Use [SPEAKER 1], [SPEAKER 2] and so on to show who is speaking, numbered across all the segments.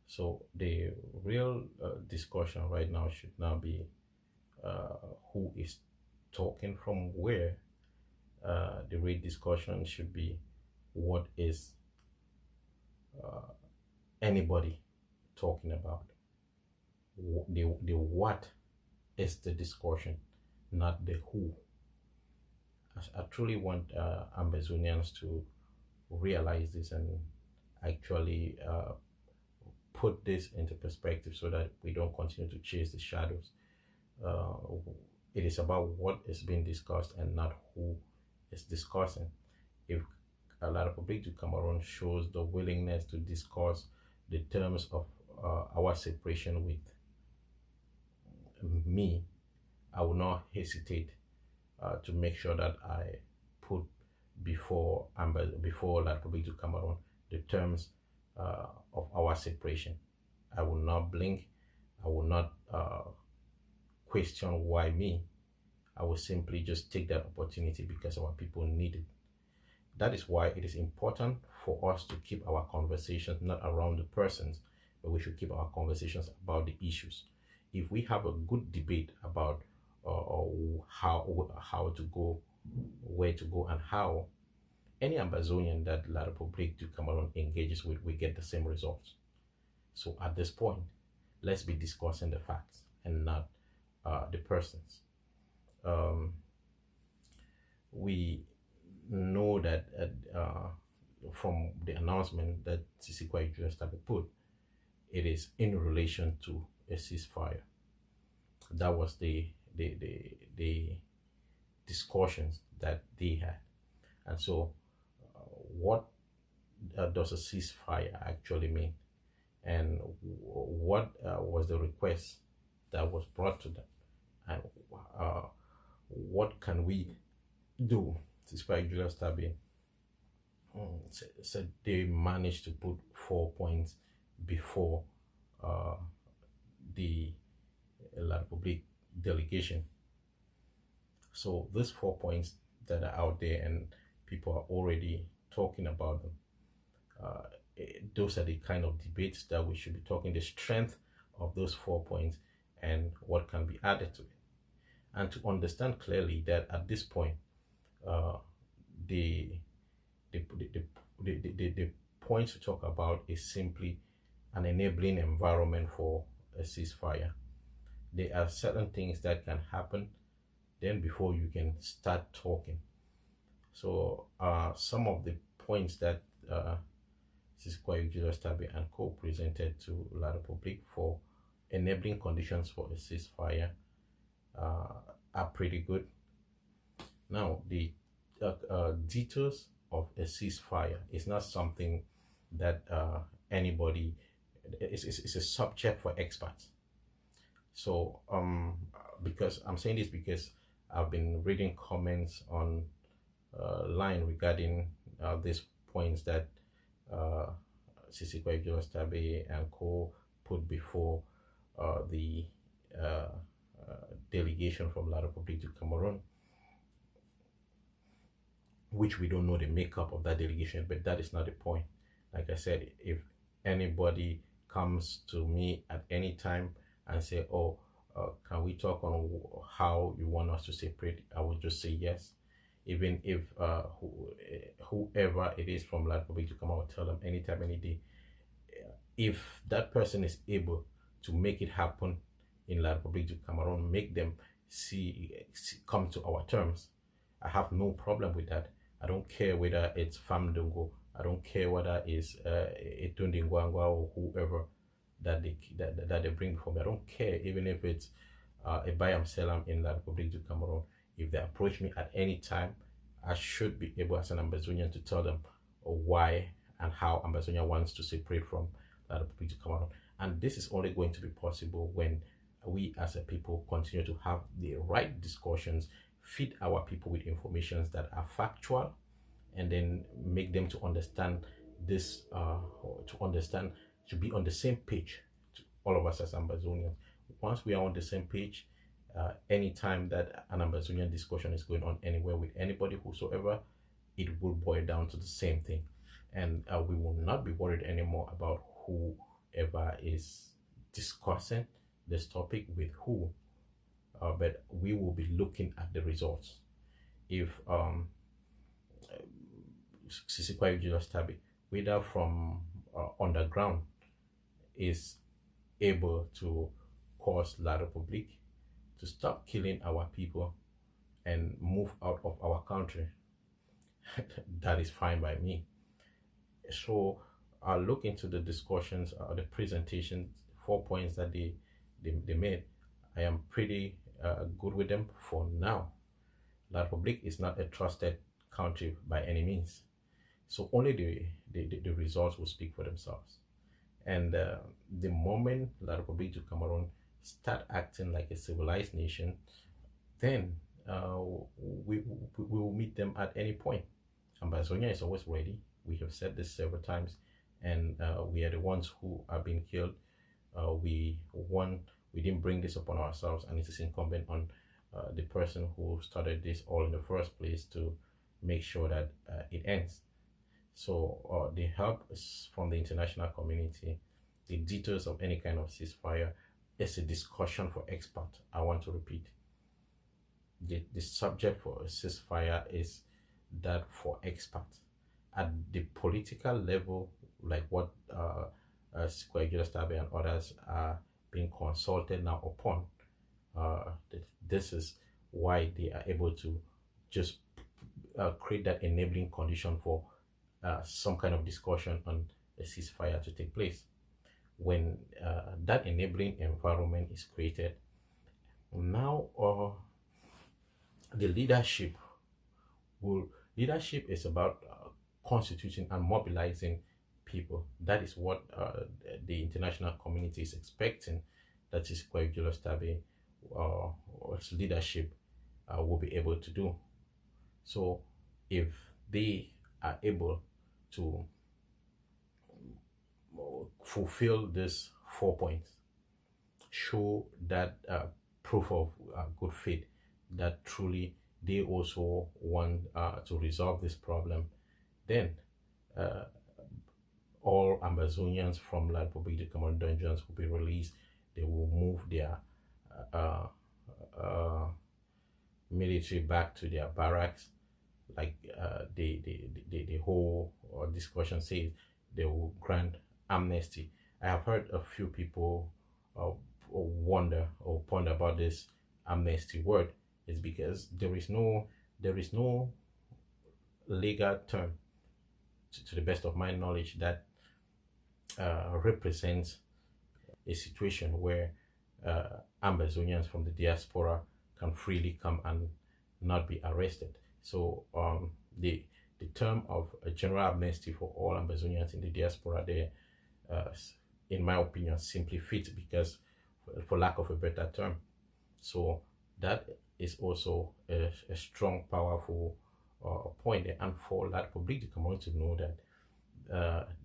[SPEAKER 1] So the real discussion right now should now be who is talking from where. The real discussion should be what is anybody talking about. The what is the discussion, not the who. I truly want Ambazonians to realize this and actually put this into perspective so that we don't continue to chase the shadows. Uh, it is about what is being discussed and not who is discussing. If La République du Cameroon shows the willingness to discuss the terms of our separation with me, I will not hesitate to make sure that I put before La République du Cameroon the terms of our separation. I will not blink. I will not question why me. I will simply just take that opportunity because our people need it. That is why it is important for us to keep our conversations not around the persons, but we should keep our conversations about the issues. If we have a good debate about how to go, where to go, and how, any Amazonian that La République du Cameroon engages with, we get the same results. So at this point, let's be discussing the facts and not the persons. We know that from the announcement that Sisikwa Julius put, it is in relation to a ceasefire. That was the discussions that they had. And so what does a ceasefire actually mean? And what was the request that was brought to them? And what can we do? Ceasefire Julius Tabi said they managed to put 4 points before the La République delegation. So these 4 points that are out there and people are already talking about them, those are the kind of debates that we should be talking, the strength of those 4 points and what can be added to it. And to understand clearly that at this point, the points to talk about is simply an enabling environment for a ceasefire. There are certain things that can happen then before you can start talking. So some of the points that Sisikwa Julius Tabi and co presented to La République for enabling conditions for a ceasefire are pretty good. Now, the details of a ceasefire is not something that anybody, it's a subject for experts. So because I'm saying this because I've been reading comments on line regarding these points that Sisikwa Julius Tabi and co put before the delegation from La République du Cameroon, which we don't know the makeup of that delegation, but that is not the point. Like I said, if anybody comes to me at any time and say, oh, can we talk on how you want us to separate, I would just say yes. Even if whoever it is from La République to come out, tell them anytime, any day. If that person is able to make it happen in La République du Cameroon, make them come to our terms, I have no problem with that. I don't care whether it's Famdungo, I don't care whether it's Etundingwangwa or whoever that they bring before me. I don't care even if it's a Bayam Selam in La République du Cameroon. If they approach me at any time, I should be able as an Ambazonian to tell them why and how Ambazonia wants to separate from La République du Cameroon. And this is only going to be possible when we as a people continue to have the right discussions, feed our people with information that are factual, and then make them to understand this, to be on the same page, to all of us as Ambazonians. Once we are on the same page, anytime that an Ambazonian discussion is going on anywhere with anybody whosoever, it will boil down to the same thing. And we will not be worried anymore about who whoever is discussing this topic with who, but we will be looking at the results. If Sisi Kwaiju Tabi, whether from underground, is able to cause La Republique to stop killing our people and move out of our country, that is fine by me. So I'll look into the discussions, the presentations, 4 points that they made. I am pretty good with them for now. La Republique is not a trusted country by any means. So only the results will speak for themselves. And the moment La Republique du Cameroon start acting like a civilized nation, then we will meet them at any point. Ambazonia is always ready. We have said this several times, and we are the ones who are being killed. We didn't bring this upon ourselves, and it is incumbent on the person who started this all in the first place to make sure that it ends. So the help is from the international community. The details of any kind of ceasefire is a discussion for experts. I want to repeat. The subject for a ceasefire is that for experts. At the political level, like what Kwaiju Tabi and others are being consulted now upon, this is why they are able to just create that enabling condition for some kind of discussion on a ceasefire to take place. When that enabling environment is created, now the leadership is about constituting and mobilizing people. That is what the international community is expecting. That is quite Julius Tabe leadership will be able to do. So if they are able to fulfill these 4 points, show that proof of good faith, that truly they also want to resolve this problem, then all Ambazonians from La Republique du Cameroon dungeons will be released. They will move their military back to their barracks, like the whole discussion says. They will grant amnesty. I have heard a few people wonder or ponder about this amnesty word. Is because there is no legal term, to the best of my knowledge, that represents a situation where Ambazonians from the diaspora can freely come and not be arrested. So the term of a general amnesty for all Ambazonians in the diaspora there, in my opinion, simply fits, because for lack of a better term. So that is also a strong, powerful point. And for La Republique du Cameroon to know that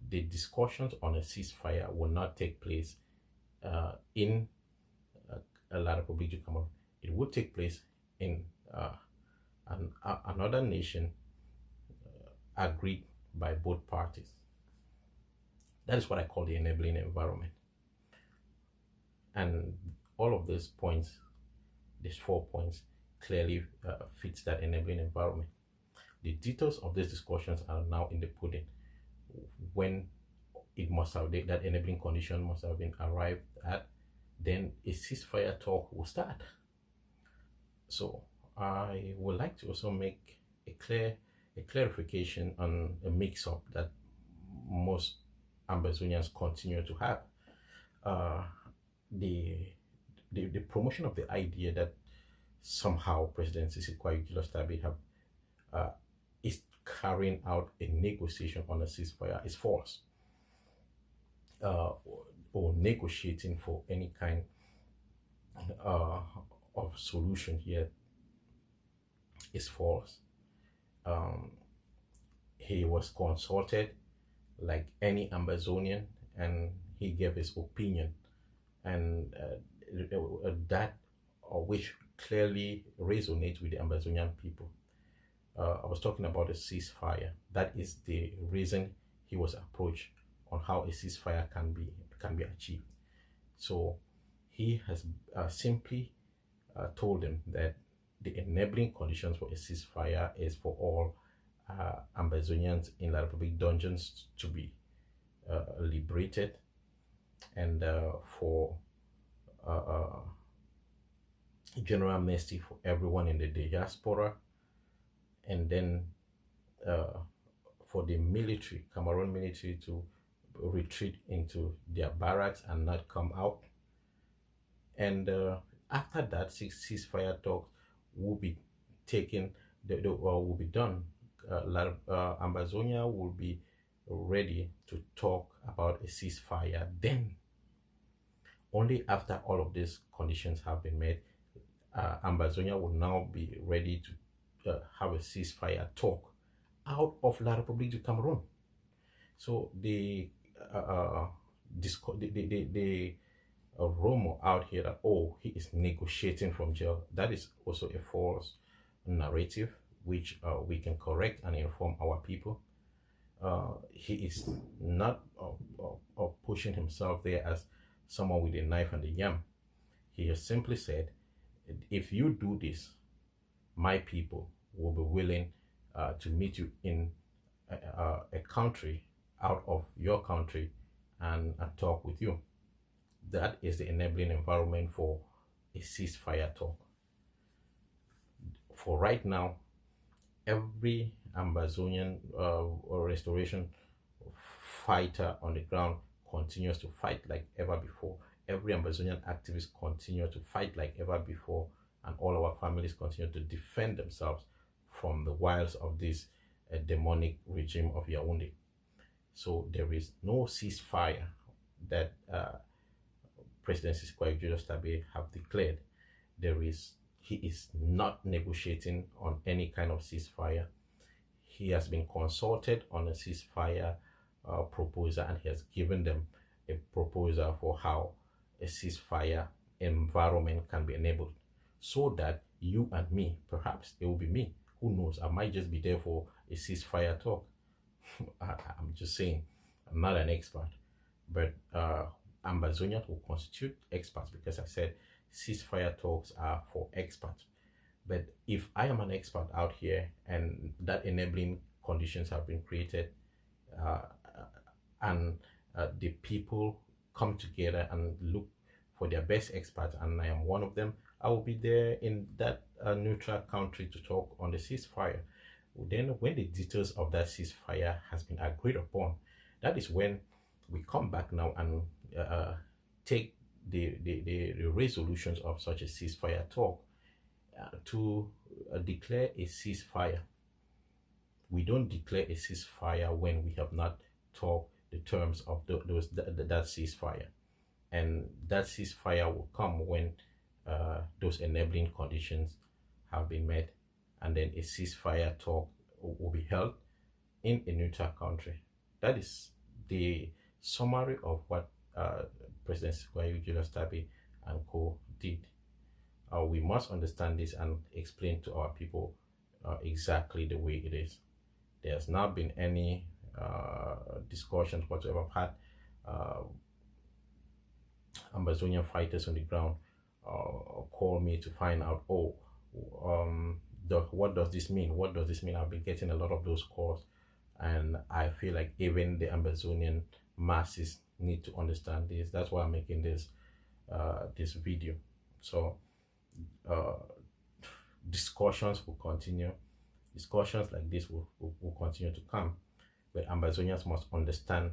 [SPEAKER 1] the discussions on a ceasefire will not take place in La Republique du Cameroon. It would take place in another nation agreed by both parties. That is what I call the enabling environment. And all of these points, these 4 points, clearly fits that enabling environment. The details of these discussions are now in the pudding. When it must have, that enabling condition must have been arrived at, then a ceasefire talk will start. So I would like to also make a clarification on a mix-up that most Ambazonians continue to have. The promotion of the idea that somehow President Sisi Kwaiju Tabe is carrying out a negotiation on a ceasefire is false. Or negotiating for any kind of solution here is false. He was consulted like any Ambazonian, and he gave his opinion, and that which clearly resonates with the Ambazonian people. I was talking about a ceasefire. That is the reason he was approached on how a ceasefire can be achieved. So he has simply told them that the enabling conditions for a ceasefire is for all Ambazonians in La Republic dungeons to be liberated, and for general amnesty for everyone in the diaspora, and then for the military, Cameroon military, to retreat into their barracks and not come out. And after that, ceasefire talks will be taken, will be done. Ambazonia will be ready to talk about a ceasefire. Then, only after all of these conditions have been met, Ambazonia will now be ready to have a ceasefire talk out of La République du Cameroon. So the rumor out here that, oh, he is negotiating from jail, that is also a false narrative, which we can correct and inform our people. He is not pushing himself there as someone with a knife and a yam. He has simply said, if you do this, my people will be willing to meet you in a country out of your country and talk with you. That is the enabling environment for a ceasefire talk. For right now, every Ambazonian restoration fighter on the ground continues to fight like ever before. Every Ambazonian activist continues to fight like ever before, and all our families continue to defend themselves from the wiles of this demonic regime of Yaoundé. So there is no ceasefire that President Sisqua Julius Tabe have declared. He is not negotiating on any kind of ceasefire. He has been consulted on a ceasefire proposal, and he has given them a proposal for how a ceasefire environment can be enabled, so that you and me, perhaps it will be me, who knows, I might just be there for a ceasefire talk. I'm just saying, I'm not an expert, but Ambazonians will constitute experts, because I said ceasefire talks are for experts. But if I am an expert out here and that enabling conditions have been created, and the people come together and look for their best experts, and I am one of them, I will be there in that neutral country to talk on the ceasefire. Then when the details of that ceasefire has been agreed upon, that is when we come back now and take the resolutions of such a ceasefire talk to declare a ceasefire. We don't declare a ceasefire when we have not talked the terms of that ceasefire, and that ceasefire will come when those enabling conditions have been met, and then a ceasefire talk will be held in a neutral country. That is the summary of what President Sisqua Julius Tabe and co did. We must understand this and explain to our people exactly the way it is. There has not been any discussions whatsoever. I've had Ambazonian fighters on the ground call me to find out, what does this mean? What does this mean? I've been getting a lot of those calls, and I feel like even the Ambazonian masses need to understand this. That's why I'm making this this video. So discussions will continue. Discussions like this will continue to come, but Ambazonians must understand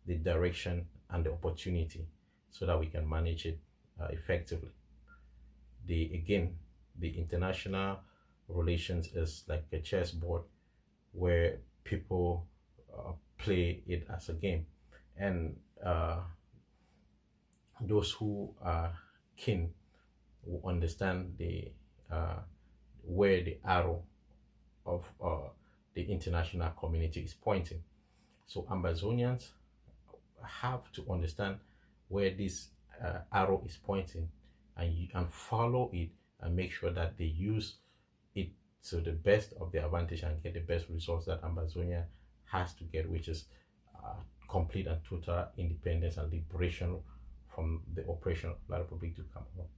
[SPEAKER 1] the direction and the opportunity so that we can manage it effectively. The international relations is like a chessboard where people play it as a game, and those who are keen will understand the where the arrow of the international community is pointing. So Ambazonians have to understand where this arrow is pointing, and follow it, and make sure that they use it to the best of their advantage and get the best results that Ambazonia has to get, which is complete and total independence and liberation from the oppression of La Republique du Cameroon.